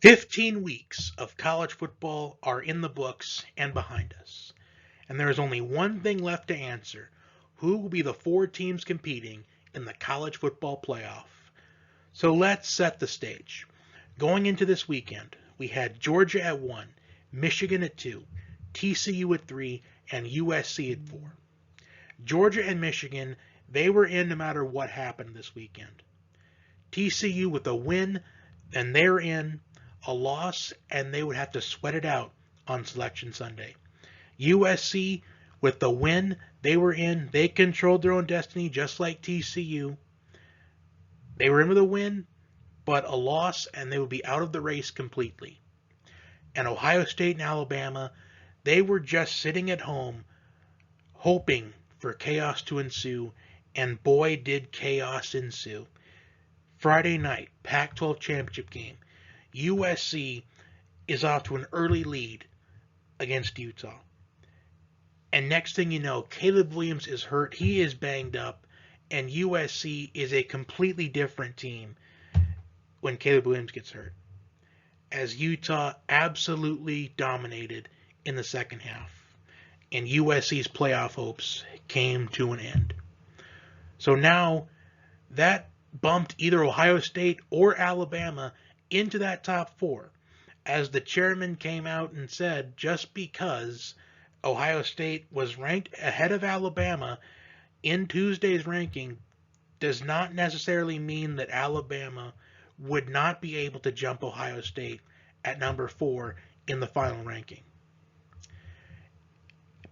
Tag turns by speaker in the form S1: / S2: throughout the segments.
S1: 15 weeks of college football are in the books and behind us. And there is only one thing left to answer. Who will be the four teams competing in the college football playoff? So let's set the stage. Going into this weekend, we had Georgia at 1, Michigan at 2, TCU at 3, and USC at 4. Georgia and Michigan, they were in no matter what happened this weekend. TCU with a win, and they're in. A loss, and they would have to sweat it out on Selection Sunday. USC, with the win, they were in. They controlled their own destiny, just like TCU. They were in with a win, but a loss, and they would be out of the race completely. And Ohio State and Alabama, they were just sitting at home, hoping for chaos to ensue, and boy, did chaos ensue. Friday night, Pac-12 championship game. USC is off to an early lead against Utah. And next thing you know, Caleb Williams is hurt. He is banged up. And USC is a completely different team when Caleb Williams gets hurt. As Utah absolutely dominated in the second half. And USC's playoff hopes came to an end. So now that bumped either Ohio State or Alabama into that top four, as the chairman came out and said just because Ohio State was ranked ahead of Alabama in Tuesday's ranking does not necessarily mean that Alabama would not be able to jump Ohio State at number 4 in the final ranking.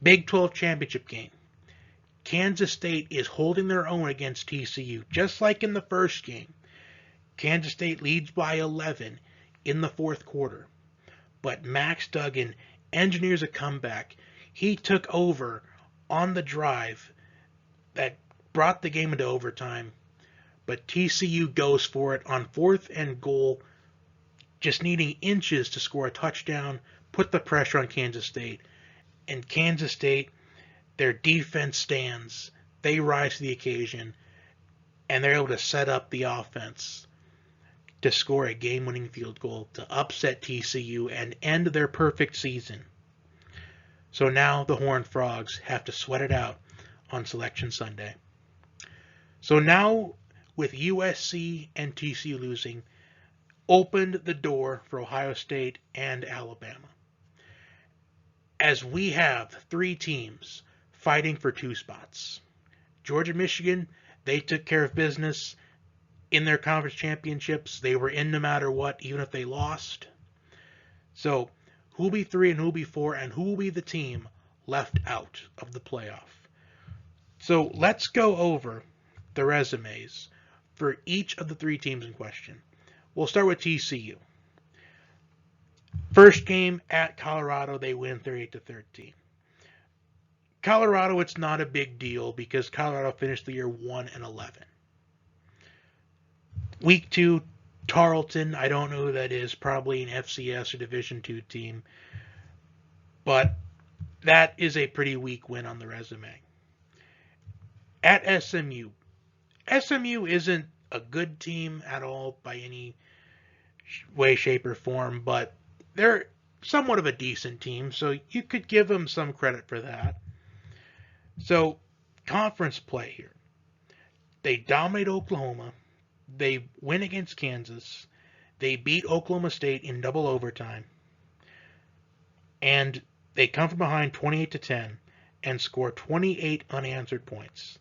S1: Big 12 championship game. Kansas State is holding their own against TCU, just like in the first game. Kansas State leads by 11 in the fourth quarter. But Max Duggan engineers a comeback. He took over on the drive that brought the game into overtime. But TCU goes for it on 4th and goal, just needing inches to score a touchdown, put the pressure on Kansas State. And Kansas State, their defense stands. They rise to the occasion, and they're able to set up the offense to score a game-winning field goal to upset TCU and end their perfect season. So now the Horned Frogs have to sweat it out on Selection Sunday. So now, with USC and TCU losing, opened the door for Ohio State and Alabama. As we have 3 teams fighting for 2 spots. Georgia, Michigan, they took care of business in their conference championships. They were in no matter what, even if they lost. So, who will be 3 and who will be 4, and who will be the team left out of the playoff? So, let's go over the resumes for each of the 3 teams in question. We'll start with TCU. First game at Colorado, they win 38-13. Colorado, it's not a big deal because Colorado finished the year 1-11. Week 2, Tarleton, I don't know who that is, probably an FCS or Division II team, but that is a pretty weak win on the resume. At SMU, SMU isn't a good team at all by any way, shape, or form, but they're somewhat of a decent team, so you could give them some credit for that. So, conference play here. They dominate Oklahoma. They win against Kansas. They beat Oklahoma State in double overtime. And they come from behind 28-10 and score 28 unanswered points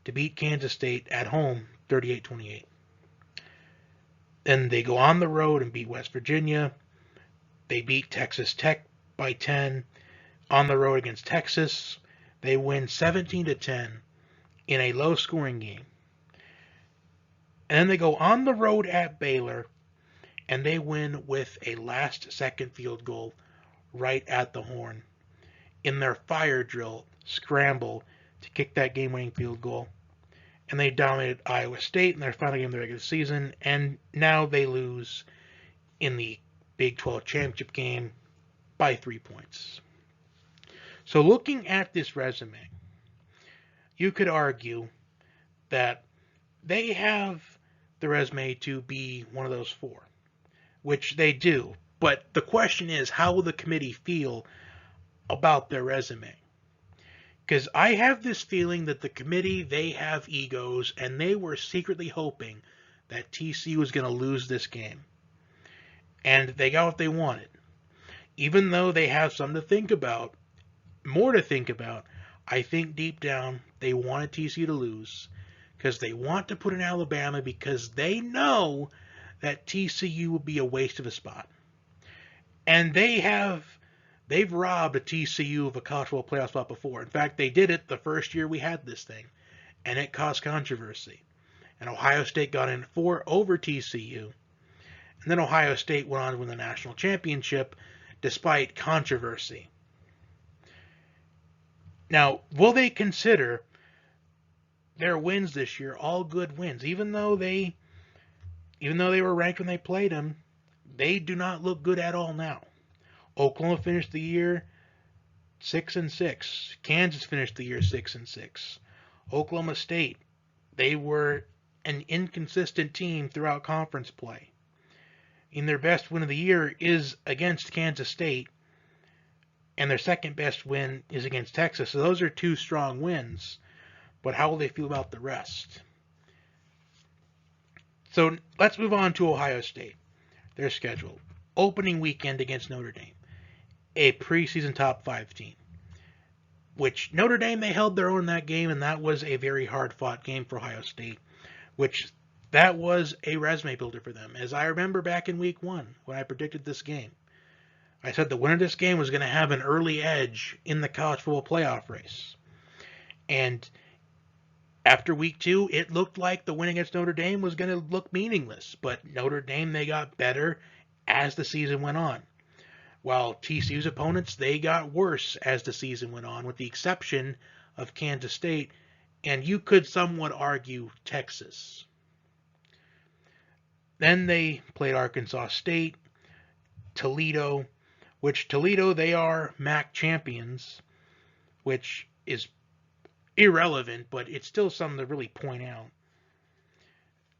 S1: to beat Kansas State at home 38-28. Then they go on the road and beat West Virginia. They beat Texas Tech by 10 on the road against Texas. They win 17-10 in a low-scoring game. And then they go on the road at Baylor, and they win with a last-second field goal right at the horn in their fire drill scramble to kick that game-winning field goal. And they dominated Iowa State in their final game of the regular season, and now they lose in the Big 12 championship game by 3 points. So looking at this resume, you could argue that they have the resume to be one of those 4. which they do. But the question is, how will the committee feel about their resume? Because I have this feeling that the committee, they have egos, and they were secretly hoping that TCU was going to lose this game. And they got what they wanted. Even though they have some to think about, more to think about, I think deep down they wanted TCU to lose because they want to put in Alabama because they know that TCU will be a waste of a spot. And they've robbed a TCU of a college football playoff spot before. In fact, they did it the first year we had this thing, and it caused controversy. And Ohio State got in 4 over TCU, and then Ohio State went on to win the national championship despite controversy. Now, will they consider their wins this year all good wins, even though they were ranked when they played them? They do not look good at all now. Oklahoma finished the year 6-6. Kansas finished the year 6-6. Oklahoma State, they were an inconsistent team throughout conference play. And their best win of the year is against Kansas State, and their second best win is against Texas. So those are 2 strong wins. But how will they feel about the rest? So let's move on to Ohio State. Their schedule. Opening weekend against Notre Dame, a preseason top 5 team. Which Notre Dame, they held their own in that game, and that was a very hard-fought game for Ohio State. Which that was a resume builder for them. As I remember back in week 1 when I predicted this game, I said the winner of this game was going to have an early edge in the college football playoff race. And after week 2, it looked like the win against Notre Dame was going to look meaningless. But Notre Dame, they got better as the season went on. While TCU's opponents, they got worse as the season went on, with the exception of Kansas State, and you could somewhat argue Texas. Then they played Arkansas State, Toledo, which Toledo, they are MAC champions, which is irrelevant, but it's still something to really point out.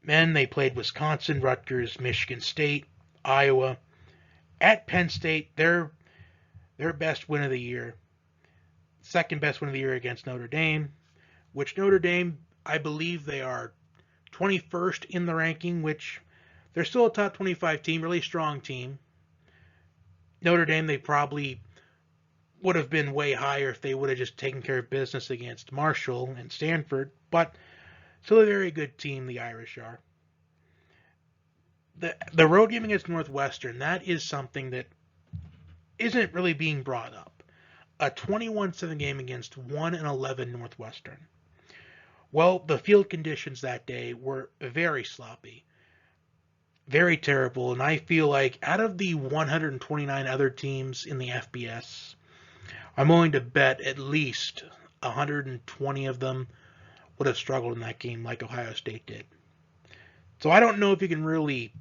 S1: Then they played Wisconsin, Rutgers, Michigan State, Iowa. At Penn State, their best win of the year, second best win of the year against Notre Dame, which Notre Dame, I believe they are 21st in the ranking, which they're still a top 25 team, really strong team. Notre Dame, they probably would have been way higher if they would have just taken care of business against Marshall and Stanford, but still a very good team, the Irish are. The road game against Northwestern, that is something that isn't really being brought up. A 21-7 game against 1-11 Northwestern. Well, the field conditions that day were very sloppy, very terrible, and I feel like out of the 129 other teams in the FBS, I'm willing to bet at least 120 of them would have struggled in that game like Ohio State did. So I don't know if you can really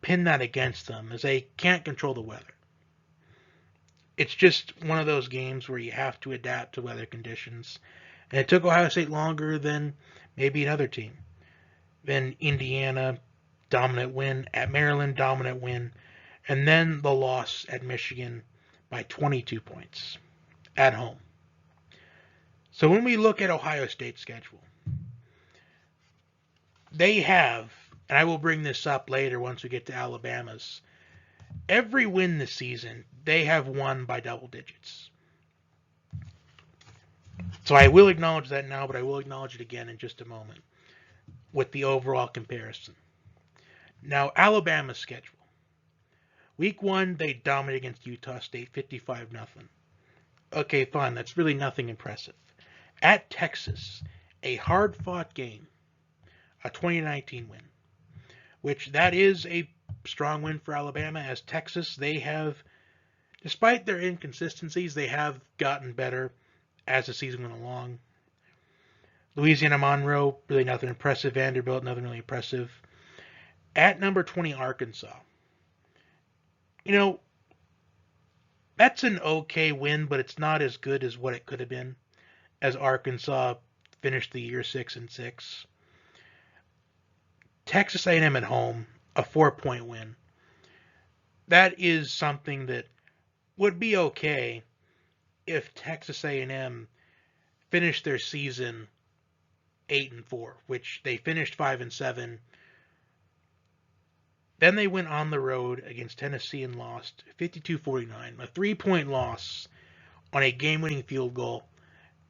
S1: pin that against them, as they can't control the weather. It's just one of those games where you have to adapt to weather conditions. And it took Ohio State longer than maybe another team. Then Indiana, dominant win. At Maryland, dominant win. And then the loss at Michigan by 22 points at home. So when we look at Ohio State's schedule, they have, and I will bring this up later once we get to Alabama's, every win this season, they have won by double digits. So I will acknowledge that now, but I will acknowledge it again in just a moment with the overall comparison. Now, Alabama's schedule. Week 1, they dominated against Utah State 55-0. Okay, fine, that's really nothing impressive. At Texas, a hard-fought game, a 2019 win, which that is a strong win for Alabama, as Texas, they have, despite their inconsistencies, they have gotten better as the season went along. Louisiana Monroe, really nothing impressive. Vanderbilt, nothing really impressive. At number 20, Arkansas. You know, that's an okay win, but it's not as good as what it could have been, as Arkansas finished the year 6-6. Texas A&M at home, a 4-point win. that is something that would be okay if Texas A&M finished their season 8-4, which they finished 5-7. Then they went on the road against Tennessee and lost 52-49, a 3-point loss on a game-winning field goal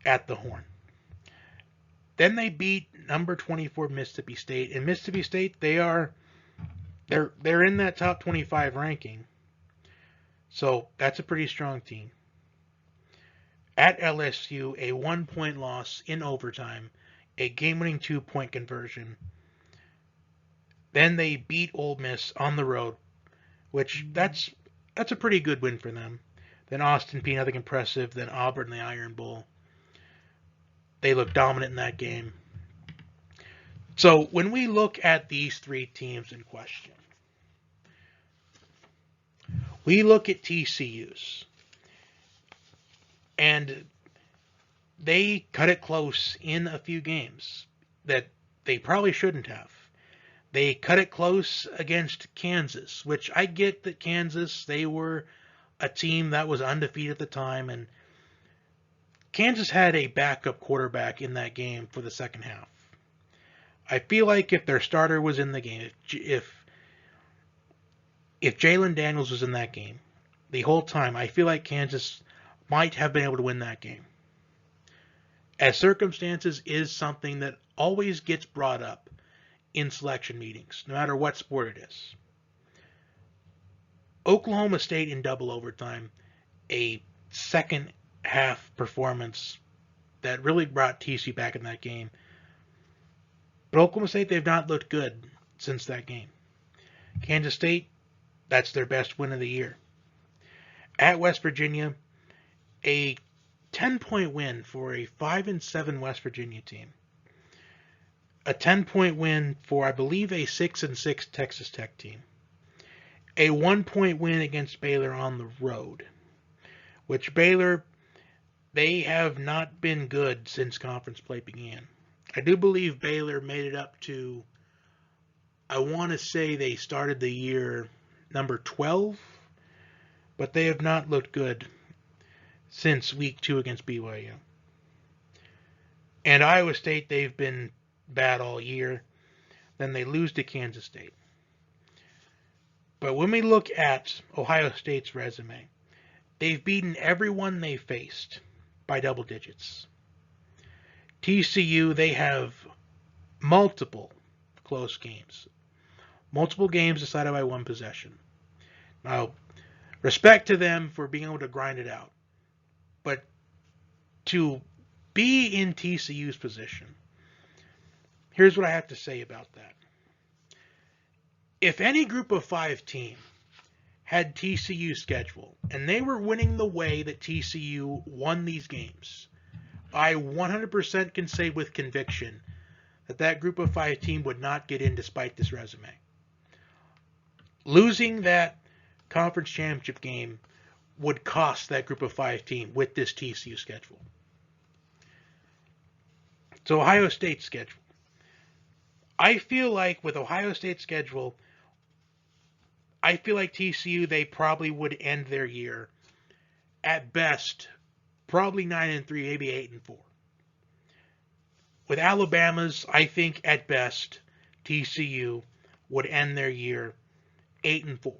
S1: at the Horn. Then they beat number 24 Mississippi State, and Mississippi State they're in that top 25 ranking. So that's a pretty strong team. At LSU, a 1-point loss in overtime, a game-winning 2-point conversion. Then they beat Ole Miss on the road, which that's a pretty good win for them. Then Austin Peay, nothing impressive. Then Auburn in the Iron Bowl. They look dominant in that game. So when we look at these three teams in question, we look at TCU's, and they cut it close in a few games that they probably shouldn't have. They cut it close against Kansas, which I get that Kansas, they were a team that was undefeated at the time, and Kansas had a backup quarterback in that game for the second half. I feel like if their starter was in the game, if Jalen Daniels was in that game the whole time, I feel like Kansas might have been able to win that game. As circumstances is something that always gets brought up in selection meetings, no matter what sport it is. Oklahoma State in double overtime, a second half performance that really brought TCU back in that game. But Oklahoma State, they've not looked good since that game. Kansas State, that's their best win of the year. At West Virginia, a 10-point win for a 5-7 West Virginia team. A 10-point win for, I believe, a 6-6 Texas Tech team. A 1-point win against Baylor on the road, which Baylor, they have not been good since conference play began. I do believe Baylor made it up to, I want to say they started the year number 12, but they have not looked good since week 2 against BYU. And Iowa State, they've been bad all year. Then they lose to Kansas State. But when we look at Ohio State's resume, they've beaten everyone they faced by double digits. TCU, they have multiple close games. Multiple games decided by one possession. Now, respect to them for being able to grind it out. But to be in TCU's position, here's what I have to say about that. If any group of 5 team had TCU's schedule, and they were winning the way that TCU won these games, I 100% can say with conviction that that group of 5 team would not get in despite this resume. Losing that conference championship game would cost that group of 5 team with this TCU schedule. So Ohio State's schedule. I feel like with Ohio State's schedule, I feel like TCU, they probably would end their year at best probably 9-3, maybe 8-4. With Alabama's, I think at best TCU would end their year 8-4.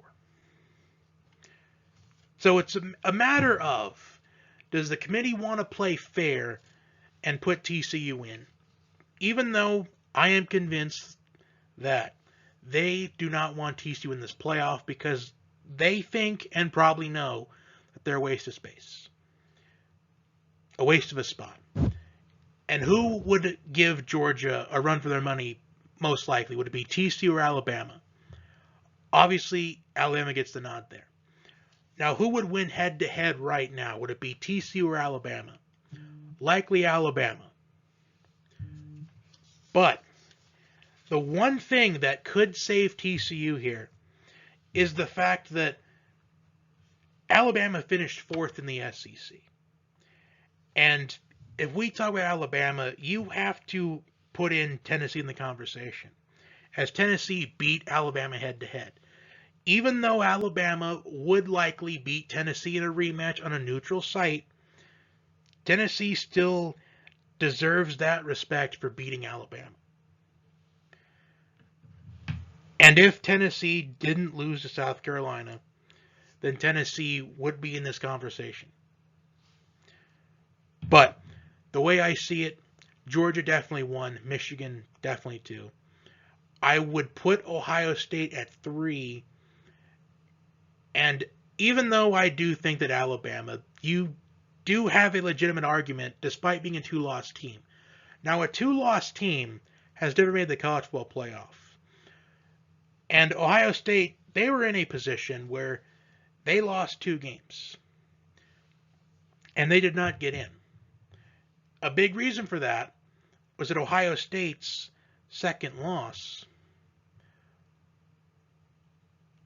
S1: So it's a matter of, does the committee want to play fair and put TCU in? Even though I am convinced that they do not want TCU in this playoff because they think and probably know that they're a waste of space. A waste of a spot. And who would give Georgia a run for their money most likely? Would it be TCU or Alabama? Obviously, Alabama gets the nod there. Now, who would win head-to-head right now? Would it be TCU or Alabama? Likely Alabama. But the one thing that could save TCU here is the fact that Alabama finished 4th in the SEC. And if we talk about Alabama, you have to put in Tennessee in the conversation, as Tennessee beat Alabama head-to-head. even though Alabama would likely beat Tennessee in a rematch on a neutral site, Tennessee still deserves that respect for beating Alabama. And if Tennessee didn't lose to South Carolina, then Tennessee would be in this conversation. But the way I see it, Georgia definitely won, Michigan definitely 2. I would put Ohio State at 3. And even though I do think that Alabama, you do have a legitimate argument despite being a 2-loss team. Now, a 2-loss team has never made the college football playoff. And Ohio State, they were in a position where they lost 2 games. And they did not get in. A big reason for that was that Ohio State's second loss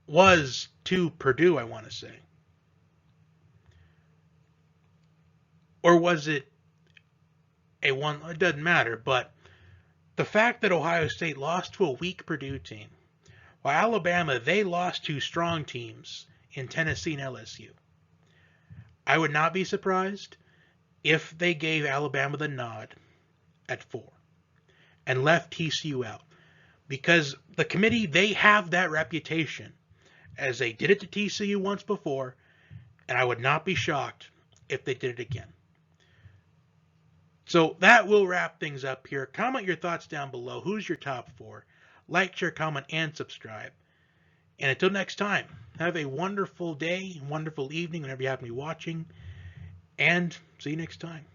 S1: was to Purdue, I want to say. Or was it a one? It doesn't matter, but the fact that Ohio State lost to a weak Purdue team, while Alabama, they lost to strong teams in Tennessee and LSU. I would not be surprised if they gave Alabama the nod at 4 and left TCU out. Because the committee, they have that reputation, as they did it to TCU once before, and I would not be shocked if they did it again. So that will wrap things up here. Comment your thoughts down below. Who's your top 4? Like, share, comment, and subscribe. And until next time, have a wonderful day, wonderful evening, whenever you happen to be watching, and see you next time.